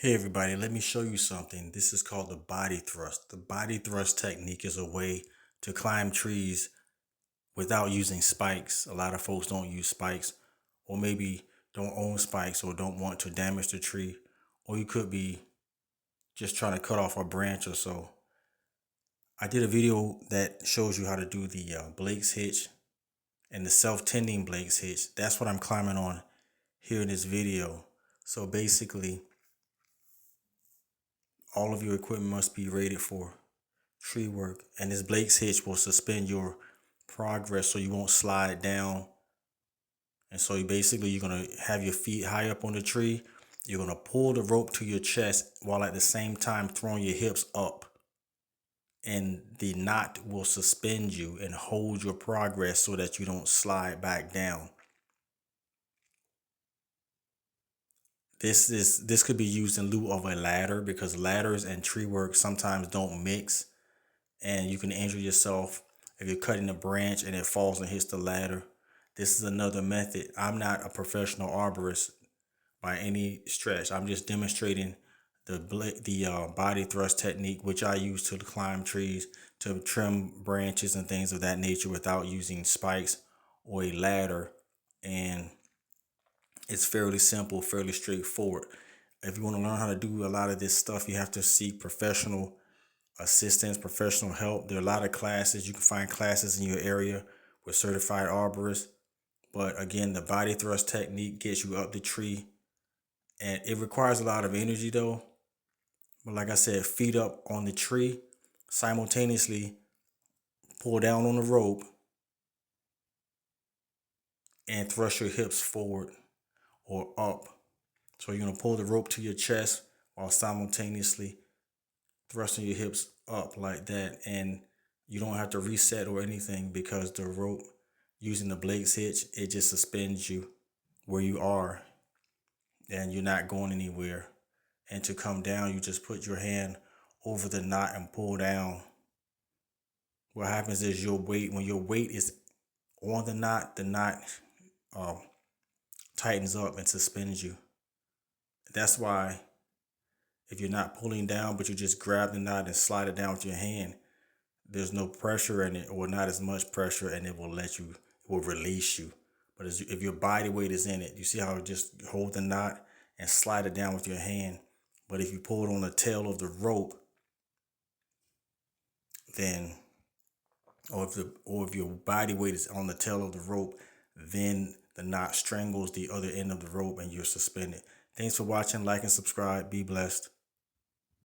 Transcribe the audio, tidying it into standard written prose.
Hey everybody, let me show you something. This is called the body thrust. The body thrust technique is a way to climb trees without using spikes. A lot of folks don't use spikes, or maybe don't own spikes or don't want to damage the tree, or you could be just trying to cut off a branch or so. I did a video that shows you how to do the Blake's hitch and the self-tending Blake's hitch. That's what I'm climbing on here in this video. So basically, all of your equipment must be rated for tree work, and this Blake's hitch will suspend your progress so you won't slide down. And so you're going to have your feet high up on the tree. You're going to pull the rope to your chest while at the same time throwing your hips up, and the knot will suspend you and hold your progress so that you don't slide back down. This could be used in lieu of a ladder, because ladders and tree work sometimes don't mix, and you can injure yourself if you're cutting a branch and it falls and hits the ladder. This is another method. I'm not a professional arborist by any stretch. I'm just demonstrating the body thrust technique, which I use to climb trees, to trim branches and things of that nature without using spikes or a ladder. And it's fairly simple, fairly straightforward. If you want to learn how to do a lot of this stuff, you have to seek professional assistance, professional help. There are a lot of classes. You can find classes in your area with certified arborists. But again, the body thrust technique gets you up the tree, and it requires a lot of energy though. But like I said, feet up on the tree, simultaneously pull down on the rope and thrust your hips forward or up. So you're going to pull the rope to your chest while simultaneously thrusting your hips up like that. And you don't have to reset or anything, because the rope, using the Blake's hitch, it just suspends you where you are and you're not going anywhere. And to come down, you just put your hand over the knot and pull down. What happens is when your weight is on the knot um, tightens up and suspends you. That's why if you're not pulling down, but you just grab the knot and slide it down with your hand, there's no pressure in it, or not as much pressure, and it will release you. But if your body weight is in it, you see how it just hold the knot and slide it down with your hand. But if you pull it on the tail of the rope, then, or if your body weight is on the tail of the rope, then the knot strangles the other end of the rope and you're suspended. Thanks for watching. Like and subscribe. Be blessed.